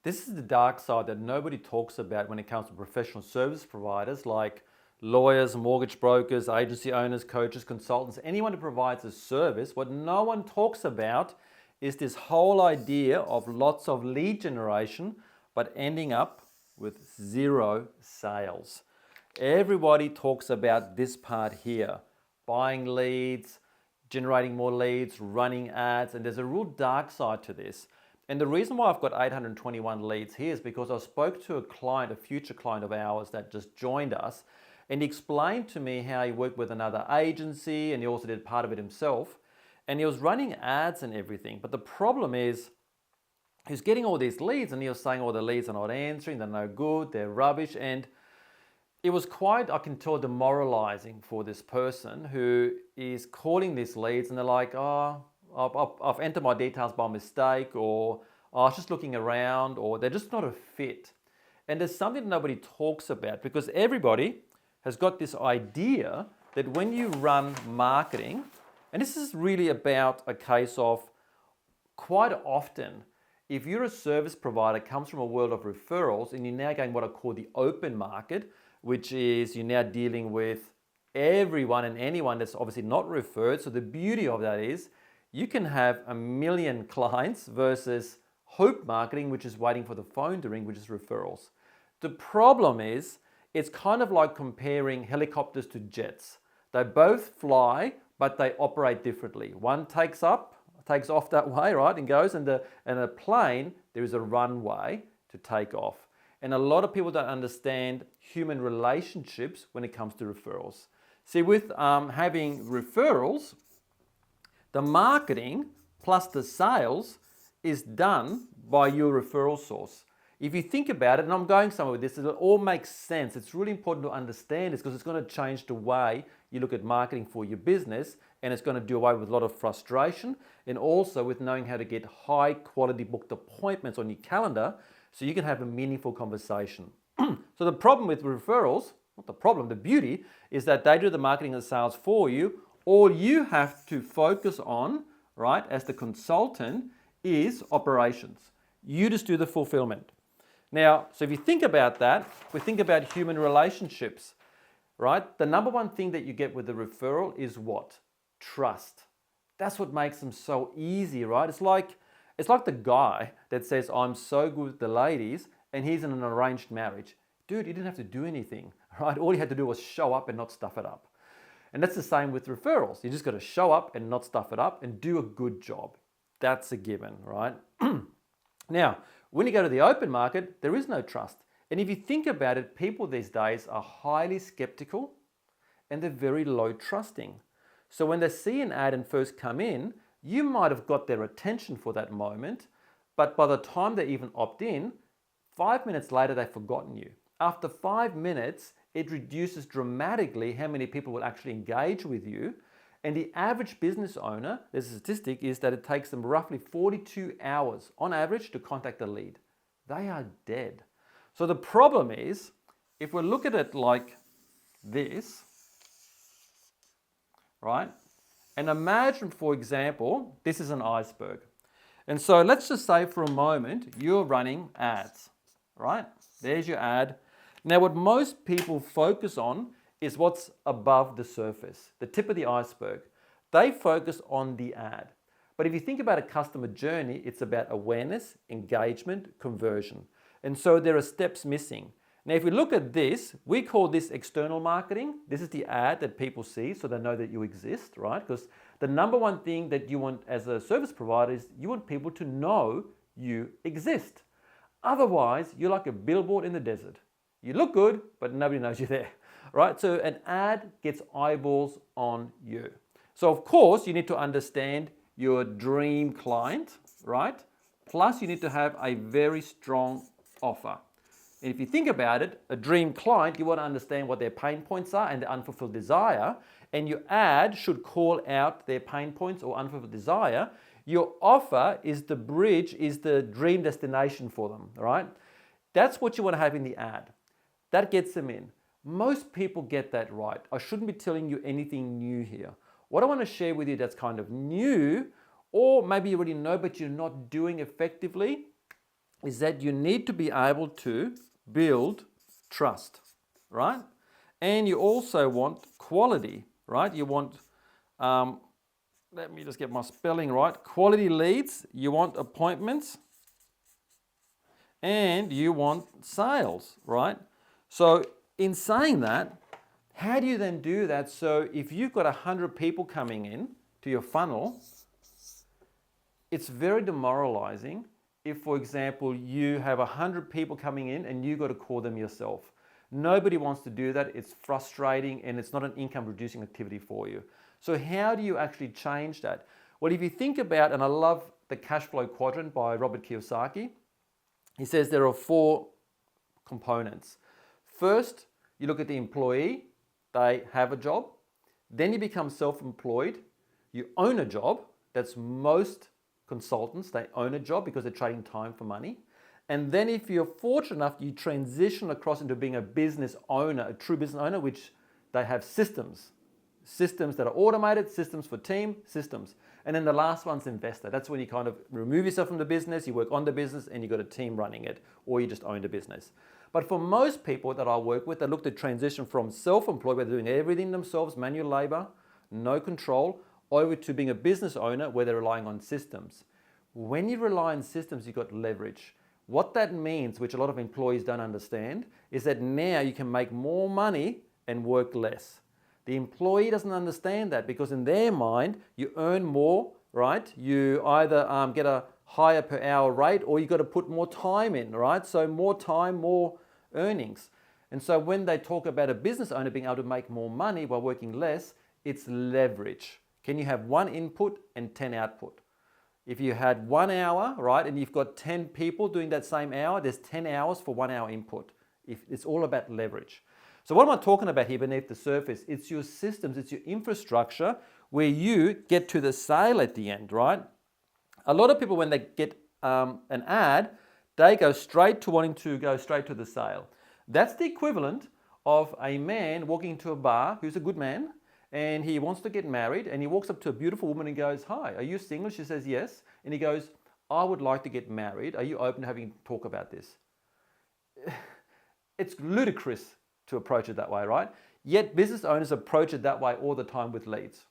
This is the dark side that nobody talks about when it comes to professional service providers like lawyers, mortgage brokers, agency owners, coaches, consultants, anyone who provides a service. What no one talks about is this whole idea of lots of lead generation, but ending up with zero sales. Everybody talks about this part here, buying leads, generating more leads, running ads, and there's a real dark side to this. And the reason why I've got 821 leads here is because I spoke to a client, a future client of ours that just joined us, and he explained to me how he worked with another agency and he also did part of it himself. And he was running ads and everything. But the problem is, he was getting all these leads and he was saying all the leads are not answering, they're no good, they're rubbish. And it was quite, I can tell, demoralizing for this person who is calling these leads and they're like, oh, I've entered my details by mistake, or oh, I was just looking around, or they're just not a fit. And there's something that nobody talks about because everybody has got this idea that when you run marketing, and this is really about a case of quite often, if you're a service provider, comes from a world of referrals, and you're now going what I call the open market, which is you're now dealing with everyone and anyone that's obviously not referred. So the beauty of that is you can have 1 million clients versus hope marketing, which is waiting for the phone to ring, which is referrals. The problem is it's kind of like comparing helicopters to jets. They both fly, but they operate differently. One takes off that way, right, and goes, and a plane, there is a runway to take off. And a lot of people don't understand human relationships when it comes to referrals. See, with having referrals, the marketing plus the sales is done by your referral source. If you think about it, and I'm going somewhere with this, it all makes sense. It's really important to understand this because it's going to change the way you look at marketing for your business, and it's going to do away with a lot of frustration and also with knowing how to get high quality booked appointments on your calendar so you can have a meaningful conversation. So the problem with referrals, not the problem, the beauty is that they do the marketing and sales for you. All you have to focus on, right, as the consultant is operations. You just do the fulfillment. Now, so if you think about that, we think about human relationships, right? The number one thing that you get with the referral is what? Trust. That's what makes them so easy, right? It's like the guy that says, I'm so good with the ladies, and he's in an arranged marriage. Dude, he didn't have to do anything, right? All he had to do was show up and not stuff it up. And that's the same with referrals. You just got to show up and not stuff it up and do a good job. That's a given, right? Now, when you go to the open market, there is no trust. And if you think about it, people these days are highly skeptical and they're very low trusting. So when they see an ad and first come in, you might have got their attention for that moment, but by the time they even opt in, 5 minutes later, they've forgotten you. After 5 minutes, it reduces dramatically how many people will actually engage with you. And the average business owner, there's a statistic, is that it takes them roughly 42 hours on average to contact a lead. They are dead. So the problem is, if we look at it like this, right? And imagine, for example, this is an iceberg. And so let's just say for a moment, you're running ads, right? There's your ad. Now, what most people focus on is what's above the surface, the tip of the iceberg. They focus on the ad. But if you think about a customer journey, it's about awareness, engagement, conversion. And so there are steps missing. Now, if we look at this, we call this external marketing. This is the ad that people see so they know that you exist, right? Because the number one thing that you want as a service provider is you want people to know you exist. Otherwise, you're like a billboard in the desert. You look good, but nobody knows you're there, right? So an ad gets eyeballs on you. So of course, you need to understand your dream client, right? Plus, you need to have a very strong offer. And if you think about it, a dream client, you want to understand what their pain points are and their unfulfilled desire, and your ad should call out their pain points or unfulfilled desire. Your offer is the bridge, is the dream destination for them, right? That's what you want to have in the ad. That gets them in. Most people get that right. I shouldn't be telling you anything new here. What I want to share with you that's kind of new, or maybe you already know but you're not doing effectively, is that you need to be able to build trust, right? And you also want quality, right? You want, let me just get my spelling right, quality leads, you want appointments, and you want sales, right? So in saying that, how do you then do that? So if you've got 100 people coming in to your funnel, it's very demoralizing if, for example, you have 100 people coming in and you've got to call them yourself. Nobody wants to do that. It's frustrating and it's not an income producing activity for you. So how do you actually change that? Well, if you think about, and I love the cash flow quadrant by Robert Kiyosaki, he says there are 4 components. First, you look at the employee, they have a job. Then you become self-employed, you own a job. That's most consultants, they own a job because they're trading time for money. And then if you're fortunate enough, you transition across into being a business owner, a true business owner, which they have systems. Systems that are automated, systems for team, systems. And then the last one's investor. That's when you kind of remove yourself from the business, you work on the business and you've got a team running it, or you just own the business. But for most people that I work with, they look to transition from self-employed, where they're doing everything themselves, manual labor, no control, over to being a business owner where they're relying on systems. When you rely on systems, you've got leverage. What that means, which a lot of employees don't understand, is that now you can make more money and work less. The employee doesn't understand that because in their mind, you earn more, right? You either get a higher per hour rate or you've got to put more time in, right? So more time, more earnings. And so when they talk about a business owner being able to make more money while working less, it's leverage. Can you have 1 input and 10 output? If you had 1 hour, right, and you've got 10 people doing that same hour, there's 10 hours for 1 hour input. It's all about leverage. So what am I talking about here beneath the surface? It's your systems, it's your infrastructure where you get to the sale at the end, right? A lot of people, when they get an ad, they go straight to wanting to go straight to the sale. That's the equivalent of a man walking into a bar who's a good man, and he wants to get married, and he walks up to a beautiful woman and goes, "Hi, are you single?" She says, "Yes." And he goes, "I would like to get married. Are you open to having a talk about this?" It's ludicrous to approach it that way, right? Yet business owners approach it that way all the time with leads.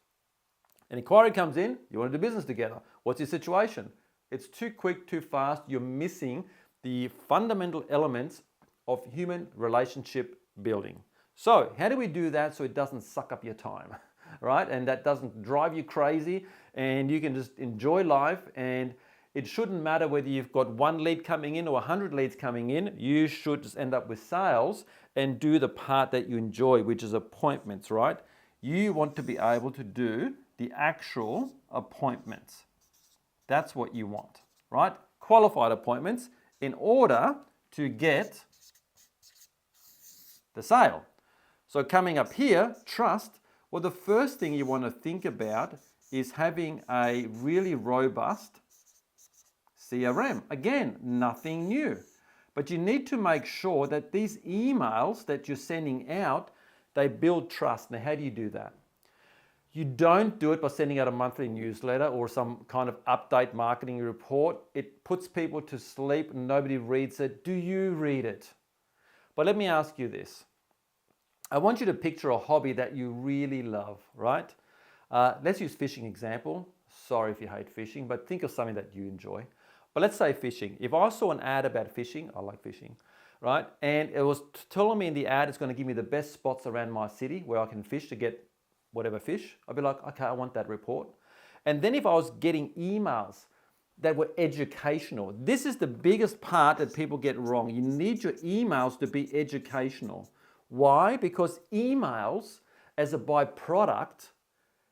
An inquiry comes in, you want to do business together. What's your situation? It's too quick, too fast. You're missing the fundamental elements of human relationship building. So how do we do that so it doesn't suck up your time, right? And that doesn't drive you crazy and you can just enjoy life, and it shouldn't matter whether you've got 1 lead coming in or 100 leads coming in. You should just end up with sales and do the part that you enjoy, which is appointments, right? You want to be able to do the actual appointments. That's what you want, right? Qualified appointments in order to get the sale. So coming up here, trust. Well, the first thing you want to think about is having a really robust CRM. Again, nothing new. But you need to make sure that these emails that you're sending out, they build trust. Now, how do you do that? You don't do it by sending out a monthly newsletter or some kind of update marketing report. It puts people to sleep. Nobody reads it. Do you read it? But let me ask you this. I want you to picture a hobby that you really love, right? Let's use fishing example. Sorry if you hate fishing, but think of something that you enjoy. But let's say fishing. If I saw an ad about fishing, I like fishing, right? And it was telling me in the ad it's going to give me the best spots around my city where I can fish to get whatever fish. I'd be like, okay, I want that report. And then if I was getting emails that were educational, this is the biggest part that people get wrong. You need your emails to be educational. Why? Because emails, as a byproduct,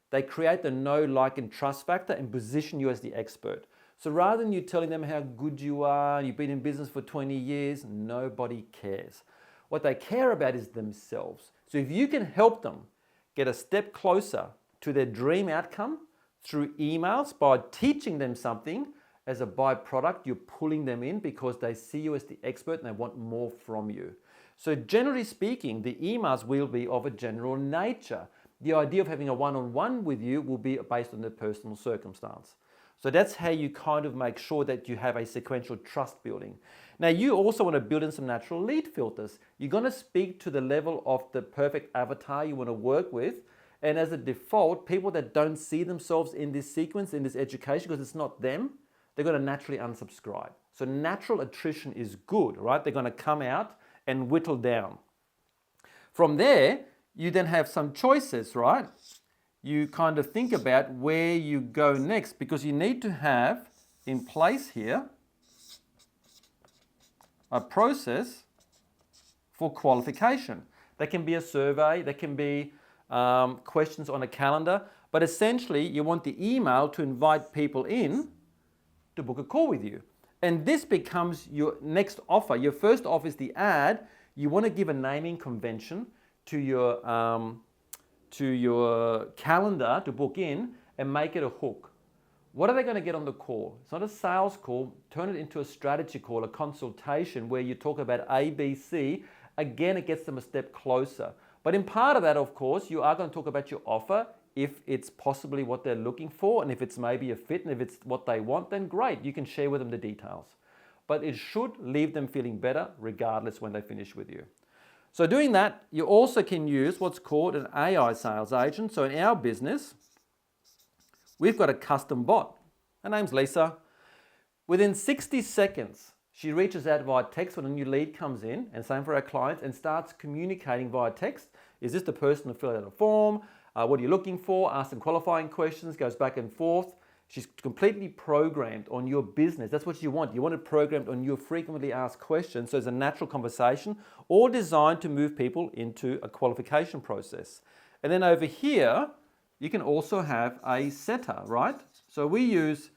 they create the know, like, and trust factor and position you as the expert. So rather than you telling them how good you are, you've been in business for 20 years, nobody cares. What they care about is themselves. So if you can help them get a step closer to their dream outcome through emails by teaching them something, as a byproduct, you're pulling them in because they see you as the expert and they want more from you. So generally speaking, the emails will be of a general nature. The idea of having a one-on-one with you will be based on their personal circumstance. So that's how you kind of make sure that you have a sequential trust building. Now, you also want to build in some natural lead filters. You're going to speak to the level of the perfect avatar you want to work with. And as a default, people that don't see themselves in this sequence, in this education, because it's not them, they're going to naturally unsubscribe. So natural attrition is good, right? They're going to come out and whittle down. From there, you then have some choices, right? You kind of think about where you go next, because you need to have in place here a process for qualification. That can be a survey, that can be questions on a calendar, but essentially you want the email to invite people in to book a call with you. And this becomes your next offer. Your first offer is the ad. You want to give a naming convention to your calendar to book in and make it a hook. What are they going to get on the call? It's not a sales call. Turn it into a strategy call, a consultation where you talk about A, B, C. Again, it gets them a step closer. But in part of that, of course, you are going to talk about your offer, if it's possibly what they're looking for, and if it's maybe a fit, and if it's what they want, then great. You can share with them the details. But it should leave them feeling better regardless when they finish with you. So doing that, you also can use what's called an AI sales agent. So in our business, we've got a custom bot. Her name's Lisa. Within 60 seconds, she reaches out via text when a new lead comes in, and same for our clients, and starts communicating via text. Is this the person to fill out a form? What are you looking for? Ask them qualifying questions, goes back and forth. She's completely programmed on your business. That's what you want. You want it programmed on your frequently asked questions. So it's a natural conversation, all designed to move people into a qualification process. And then over here, you can also have a setter, right? So we use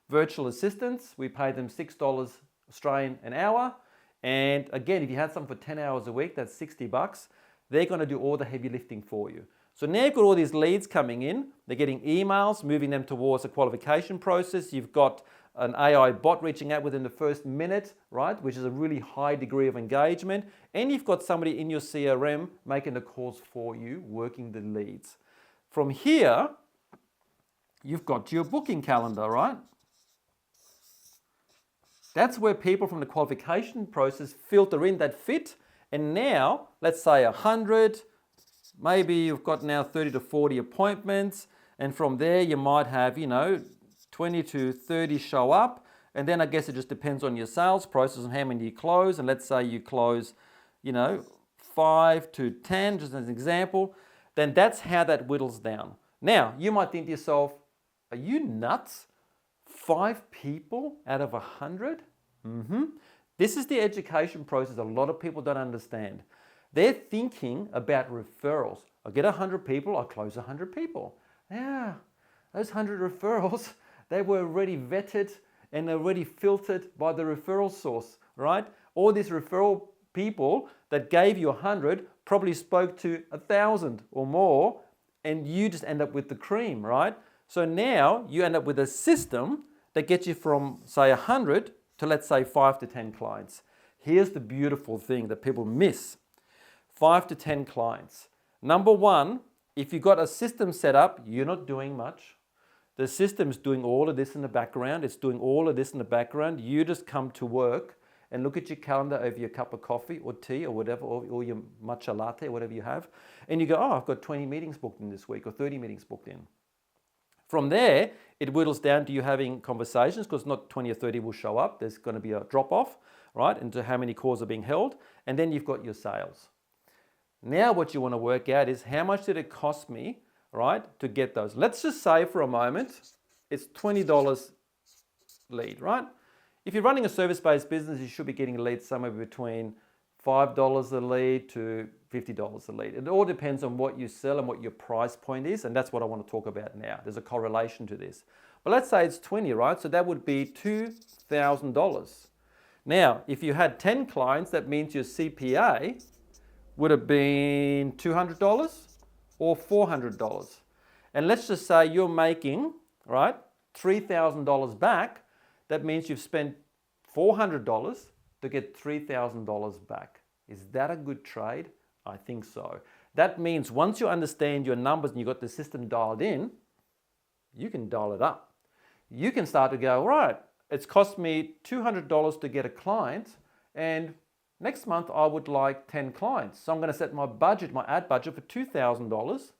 virtual assistants. We pay them $6 Australian an hour. And again, if you had some for 10 hours a week, that's $60. They're going to do all the heavy lifting for you. So now you've got all these leads coming in. They're getting emails, moving them towards a qualification process. You've got an AI bot reaching out within the first minute, right? Which is a really high degree of engagement. And you've got somebody in your CRM making the calls for you, working the leads. From here, you've got your booking calendar, right? That's where people from the qualification process filter in that fit. And now, let's say 100, maybe you've got now 30 to 40 appointments. And from there, you might have, 20 to 30 show up. And then I guess it just depends on your sales process and how many you close. And let's say you close, 5 to 10, just as an example. Then that's how that whittles down. Now, you might think to yourself, are you nuts? 5 people out of 100? This is the education process a lot of people don't understand. They're thinking about referrals. I get 100 people, I close 100 people. Yeah, those 100 referrals, they were already vetted and already filtered by the referral source, right? All these referral people that gave you 100 probably spoke to 1,000 or more, and you just end up with the cream, right? So now you end up with a system that gets you from, say, 100 to, let's say, 5 to 10 clients. Here's the beautiful thing that people miss. 5 to 10 clients. Number one, if you've got a system set up, you're not doing much. The system's doing all of this in the background. It's doing all of this in the background. You just come to work and look at your calendar over your cup of coffee or tea or whatever, or your matcha latte, or whatever you have. And you go, oh, I've got 20 meetings booked in this week or 30 meetings booked in. From there, it whittles down to you having conversations, because not 20 or 30 will show up. There's going to be a drop-off, right, into how many calls are being held. And then you've got your sales. Now what you want to work out is how much did it cost me, right, to get those. Let's just say for a moment, it's $20 lead, right? If you're running a service-based business, you should be getting leads somewhere between $5 a lead to $50 a lead. It all depends on what you sell and what your price point is, and that's what I want to talk about now. There's a correlation to this. But let's say it's 20, right? So that would be $2,000. Now, if you had 10 clients, that means your CPA would have been $200 or $400. And let's just say you're making, right, $3,000 back. That means you've spent $400 to get $3,000 back. Is that a good trade? I think so. That means once you understand your numbers and you've got the system dialed in, you can dial it up. you can start to go, right, it's cost me $200 to get a client, and next month I would like 10 clients. So I'm going to set my budget, my ad budget for $2,000,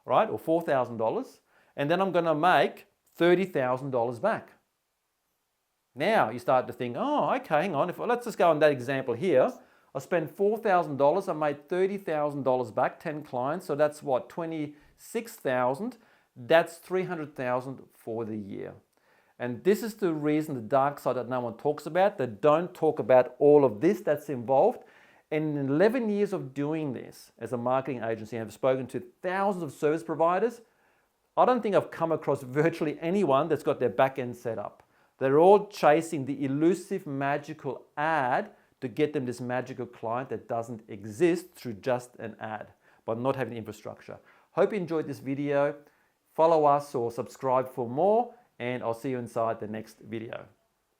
right, or $4,000, and then I'm going to make $30,000 back. Now you start to think, oh, okay, hang on. Let's just go on that example here. I spent $4,000, I made $30,000 back, 10 clients, so that's what, $26,000. That's $300,000 for the year. And this is the reason, the dark side that no one talks about. They don't talk about all of this that's involved. And in 11 years of doing this as a marketing agency, I've spoken to thousands of service providers. I don't think I've come across virtually anyone that's got their back end set up. They're all chasing the elusive, magical ad to get them this magical client that doesn't exist through just an ad, but not having infrastructure. Hope you enjoyed this video. Follow us or subscribe for more, and I'll see you inside the next video.